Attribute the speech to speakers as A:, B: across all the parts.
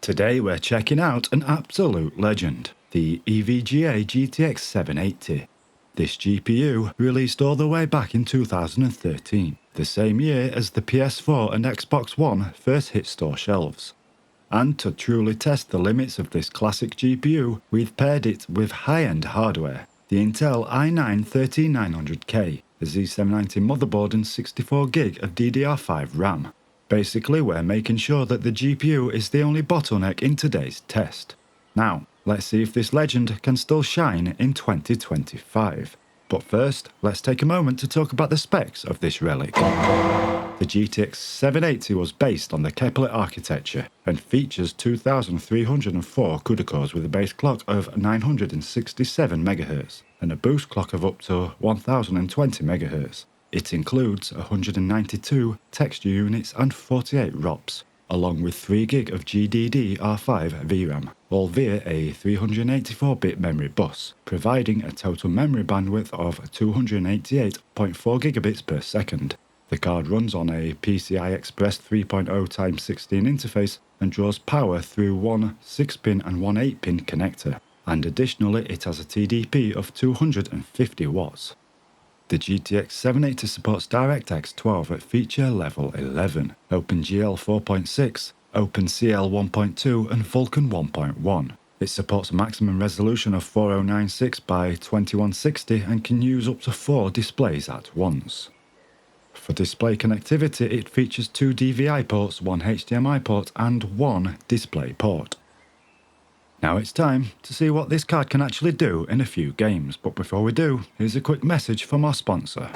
A: Today we're checking out an absolute legend, the NVIDIA GTX 780. This GPU released all the way back in 2013, the same year as the PS4 and Xbox One first hit store shelves. And to truly test the limits of this classic GPU, we've paired it with high-end hardware, the Intel i9-13900K, the Z790 motherboard and 64GB of DDR5 RAM. Basically, we're making sure that the GPU is the only bottleneck in today's test. Now, let's see if this legend can still shine in 2025. But first, let's take a moment to talk about the specs of this relic. The GTX 780 was based on the Kepler architecture and features 2,304 CUDA cores with a base clock of 967 MHz and a boost clock of up to 1,020 MHz. It includes 192 texture units and 48 ROPs, along with 3GB of GDDR5 VRAM, all via a 384-bit memory bus, providing a total memory bandwidth of 288.4 gigabits per second. The card runs on a PCI Express 3.0x16 interface and draws power through one 6-pin and one 8-pin connector, and additionally it has a TDP of 250 watts. The GTX 780 supports DirectX 12 at feature level 11, OpenGL 4.6, OpenCL 1.2 and Vulkan 1.1. It supports a maximum resolution of 4096 by 2160 and can use up to 4 displays at once. For display connectivity, it features 2 DVI ports, 1 HDMI port and 1 display port. Now it's time to see what this card can actually do in a few games, but before we do, here's a quick message from our sponsor.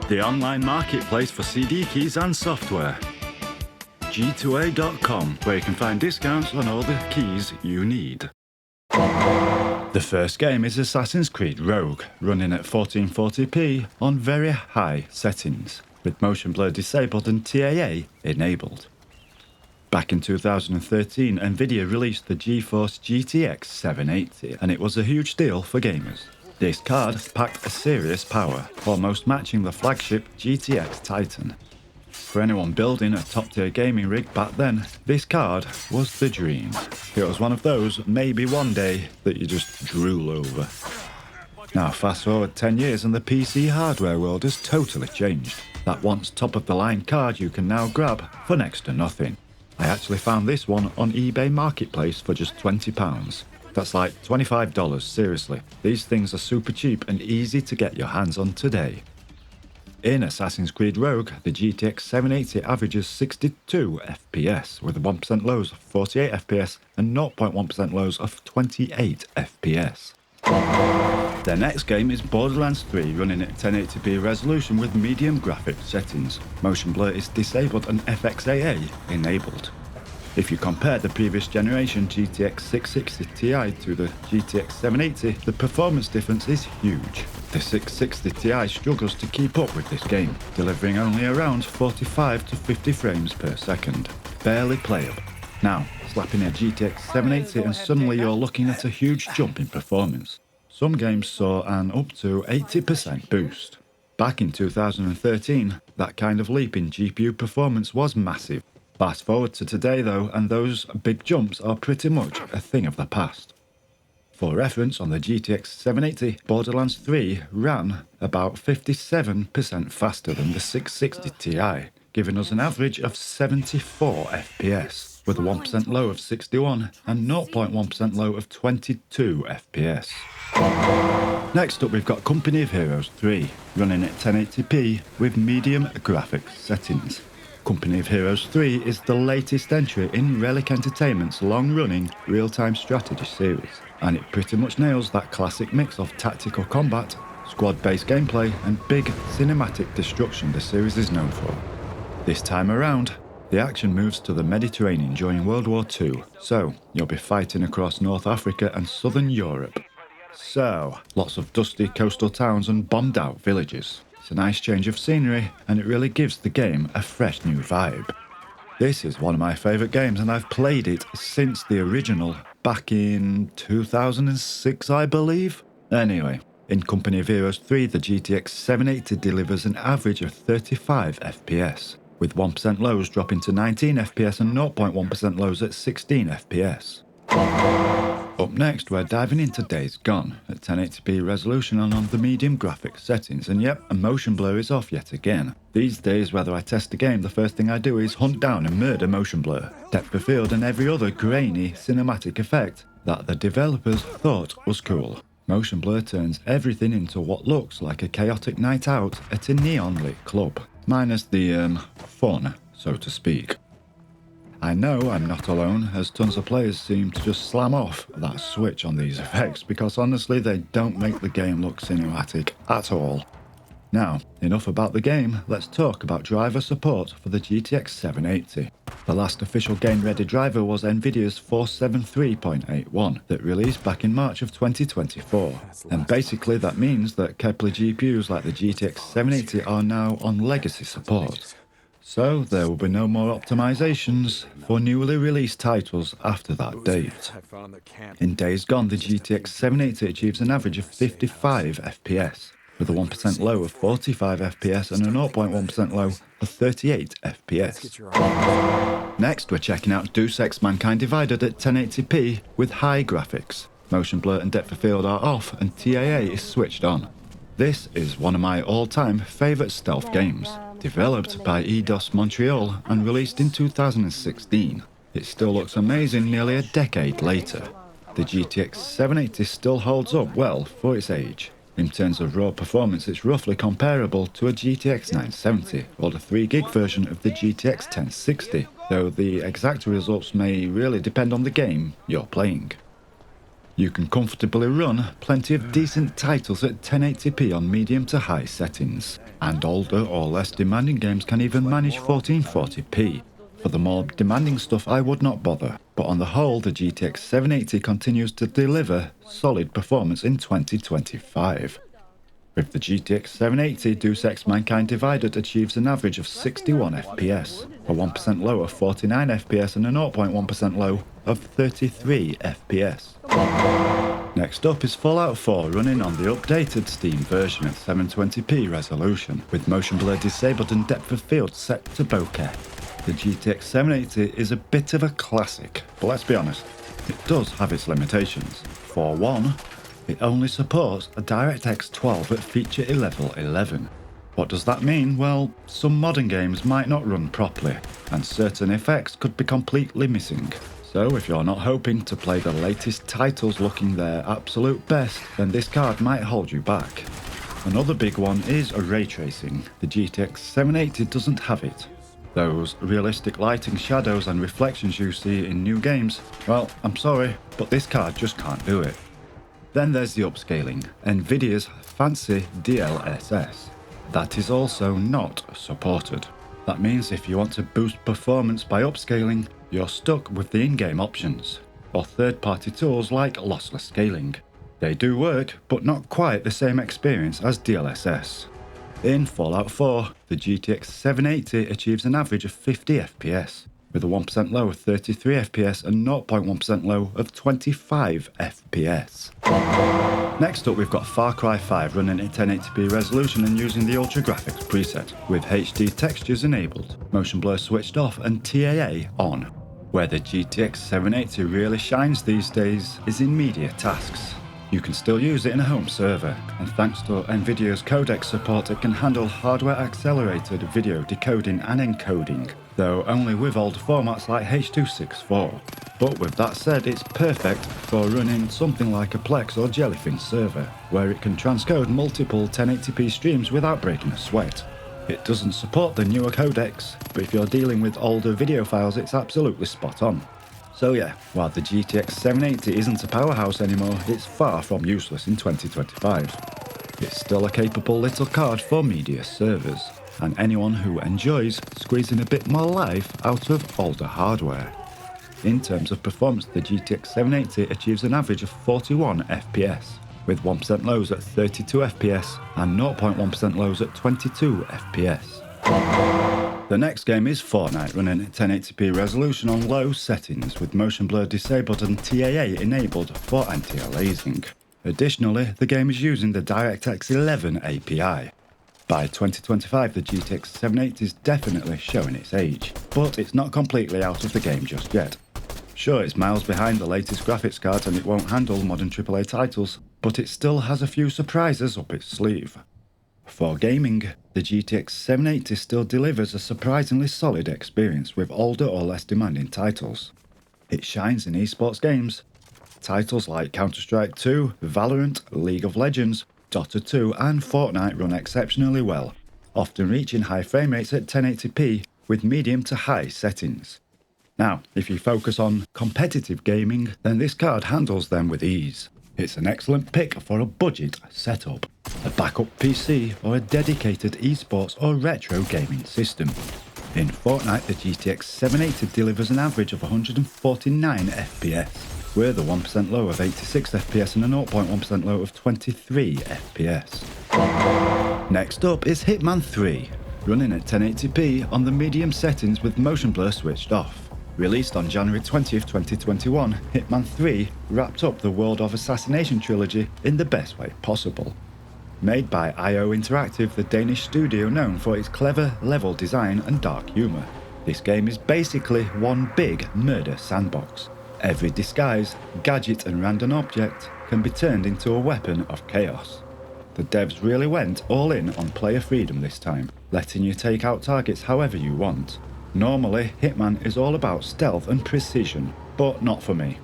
A: The online marketplace for CD keys and software. G2A.com, where you can find discounts on all the keys you need. The first game is Assassin's Creed Rogue, running at 1440p on very high settings, with motion blur disabled and TAA enabled. Back in 2013, NVIDIA released the GeForce GTX 780, and it was a huge deal for gamers. This card packed a serious power, almost matching the flagship GTX Titan. For anyone building a top-tier gaming rig back then, this card was the dream. It was one of those maybe one day that you just drool over. Now fast forward 10 years and the PC hardware world has totally changed. That once top-of-the-line card you can now grab for next to nothing. I actually found this one on eBay Marketplace for just £20. That's like $25, seriously. These things are super cheap and easy to get your hands on today. In Assassin's Creed Rogue, the GTX 780 averages 62 FPS, with 1% lows of 48 FPS and 0.1% lows of 28 FPS. Their next game is Borderlands 3, running at 1080p resolution with medium graphics settings. Motion blur is disabled and FXAA enabled. If you compare the previous generation GTX 660 Ti to the GTX 780, the performance difference is huge. The 660 Ti struggles to keep up with this game, delivering only around 45 to 50 frames per second. Barely playable. Now, slap in a GTX 780 and suddenly you're looking at a huge jump in performance. Some games saw an up to 80% boost. Back in 2013, that kind of leap in GPU performance was massive. Fast forward to today though, and those big jumps are pretty much a thing of the past. For reference, on the GTX 780, Borderlands 3 ran about 57% faster than the 660 Ti, giving us an average of 74 FPS, with a 1% low of 61 and 0.1% low of 22 FPS. Next up we've got Company of Heroes 3, running at 1080p with medium graphics settings. Company of Heroes 3 is the latest entry in Relic Entertainment's long-running real-time strategy series, and it pretty much nails that classic mix of tactical combat, squad-based gameplay and big cinematic destruction the series is known for. This time around, the action moves to the Mediterranean during World War II, so you'll be fighting across North Africa and Southern Europe. So, lots of dusty coastal towns and bombed out villages. It's a nice change of scenery and it really gives the game a fresh new vibe. This is one of my favourite games and I've played it since the original back in 2006 I believe. Anyway, in Company of Heroes 3 the GTX 780 delivers an average of 35 FPS. with 1% lows dropping to 19 FPS and 0.1% lows at 16 FPS. Up next, we're diving into Days Gone at 1080p resolution and on the medium graphics settings, and yep, a motion blur is off yet again. These days, whether I test a game, the first thing I do is hunt down and murder motion blur, depth of field and every other grainy cinematic effect that the developers thought was cool. Motion blur turns everything into what looks like a chaotic night out at a neon-lit club, minus the, fun, so to speak. I know I'm not alone, as tons of players seem to just slam off that switch on these effects because honestly they don't make the game look cinematic at all. Now, enough about the game, let's talk about driver support for the GTX 780. The last official game-ready driver was NVIDIA's 473.81 that released back in March of 2024. And basically that means that Kepler GPUs like the GTX 780 are now on legacy support. So there will be no more optimizations for newly released titles after that date. In Days Gone, the GTX 780 achieves an average of 55 FPS, with a 1% low of 45 FPS and a 0.1% low of 38 FPS. Next, we're checking out Deus Ex Mankind Divided at 1080p with high graphics. Motion blur and depth of field are off and TAA is switched on. This is one of my all-time favourite stealth games, developed by Eidos Montreal and released in 2016. It still looks amazing nearly a decade later. The GTX 780 still holds up well for its age. In terms of raw performance, it's roughly comparable to a GTX 970 or the 3GB version of the GTX 1060, though the exact results may really depend on the game you're playing. You can comfortably run plenty of decent titles at 1080p on medium to high settings, and older or less demanding games can even manage 1440p. For the more demanding stuff I would not bother, but on the whole the GTX 780 continues to deliver solid performance in 2025. With the GTX 780, Deus Ex Mankind Divided achieves an average of 61 FPS, a 1% low of 49 FPS and a 0.1% low of 33 FPS. Next up is Fallout 4 running on the updated Steam version at 720p resolution, with motion blur disabled and depth of field set to bokeh. The GTX 780 is a bit of a classic, but let's be honest, it does have its limitations. For one, it only supports a DirectX 12 at feature level 11. What does that mean? Well, some modern games might not run properly, and certain effects could be completely missing. So if you're not hoping to play the latest titles looking their absolute best, then this card might hold you back. Another big one is ray tracing. The GTX 780 doesn't have it. Those realistic lighting, shadows and reflections you see in new games, well, I'm sorry, but this card just can't do it. Then there's the upscaling, NVIDIA's fancy DLSS. That is also not supported. That means if you want to boost performance by upscaling, you're stuck with the in-game options, or third-party tools like lossless scaling. They do work, but not quite the same experience as DLSS. In Fallout 4, the GTX 780 achieves an average of 50 FPS, with a 1% low of 33 FPS and 0.1% low of 25 FPS. Next up, we've got Far Cry 5 running at 1080p resolution and using the Ultra Graphics preset, with HD textures enabled, motion blur switched off and TAA on. Where the GTX 780 really shines these days is in media tasks. You can still use it in a home server, and thanks to NVIDIA's codec support it can handle hardware-accelerated video decoding and encoding, though only with old formats like H.264. But with that said, it's perfect for running something like a Plex or Jellyfin server, where it can transcode multiple 1080p streams without breaking a sweat. It doesn't support the newer codecs, but if you're dealing with older video files it's absolutely spot on. So yeah, while the GTX 780 isn't a powerhouse anymore, it's far from useless in 2025. It's still a capable little card for media servers, and anyone who enjoys squeezing a bit more life out of older hardware. In terms of performance, the GTX 780 achieves an average of 41 FPS, with 1% lows at 32 FPS and 0.1% lows at 22 FPS. The next game is Fortnite running at 1080p resolution on low settings with motion blur disabled and TAA enabled for anti-aliasing. Additionally, the game is using the DirectX 11 API. By 2025, the GTX 780 is definitely showing its age, but it's not completely out of the game just yet. Sure, it's miles behind the latest graphics cards and it won't handle modern AAA titles, but it still has a few surprises up its sleeve. For gaming, the GTX 780 still delivers a surprisingly solid experience with older or less demanding titles. It shines in esports games. Titles like Counter-Strike 2, Valorant, League of Legends, Dota 2 and Fortnite run exceptionally well, often reaching high frame rates at 1080p with medium to high settings. Now, if you focus on competitive gaming, then this card handles them with ease. It's an excellent pick for a budget setup, a backup PC or a dedicated esports or retro gaming system. In Fortnite, the GTX 780 delivers an average of 149 FPS, with a 1% low of 86 FPS and a 0.1% low of 23 FPS. Next up is Hitman 3, running at 1080p on the medium settings with motion blur switched off. Released on January 20th, 2021, Hitman 3 wrapped up the World of Assassination trilogy in the best way possible. Made by IO Interactive, the Danish studio known for its clever level design and dark humour, this game is basically one big murder sandbox. Every disguise, gadget and random object can be turned into a weapon of chaos. The devs really went all in on player freedom this time, letting you take out targets however you want. Normally, Hitman is all about stealth and precision, but not for me.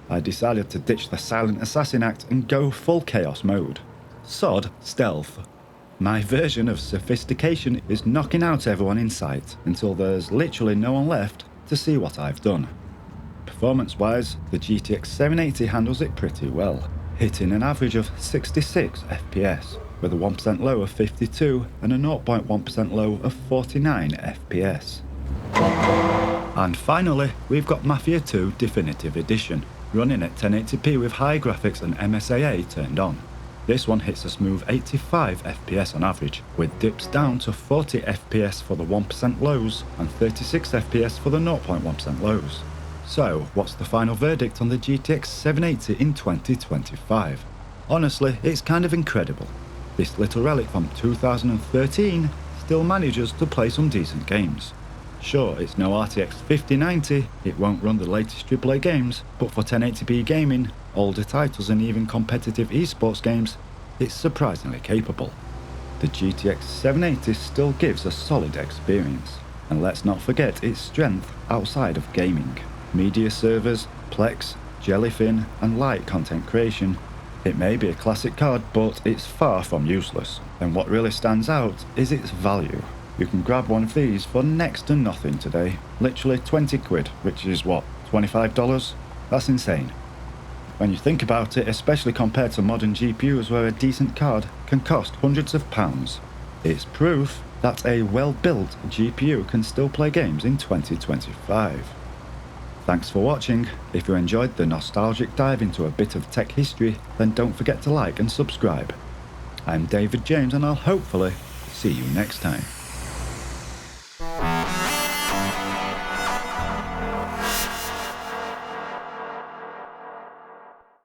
A: I decided to ditch the silent assassin act and go full chaos mode. Sod stealth. My version of sophistication is knocking out everyone in sight until there's literally no one left to see what I've done. Performance-wise, the GTX 780 handles it pretty well, hitting an average of 66 FPS, with a 1% low of 52 and a 0.1% low of 49 FPS. And finally, we've got Mafia 2 Definitive Edition, running at 1080p with high graphics and MSAA turned on. This one hits a smooth 85 FPS on average, with dips down to 40 FPS for the 1% lows and 36 FPS for the 0.1% lows. So, what's the final verdict on the GTX 780 in 2025? Honestly, it's kind of incredible. This little relic from 2013 still manages to play some decent games. Sure, it's no RTX 5090, it won't run the latest AAA games, but for 1080p gaming, older titles and even competitive esports games, it's surprisingly capable. The GTX 780 still gives a solid experience, and let's not forget its strength outside of gaming. Media servers, Plex, Jellyfin and light content creation. It may be a classic card, but it's far from useless, and what really stands out is its value. You can grab one of these for next to nothing today, literally 20 quid, which is what, $25? That's insane. When you think about it, especially compared to modern GPUs where a decent card can cost hundreds of pounds, it's proof that a well-built GPU can still play games in 2025. Thanks for watching. If you enjoyed the nostalgic dive into a bit of tech history, then don't forget to like and subscribe. I'm David James and I'll hopefully see you next time.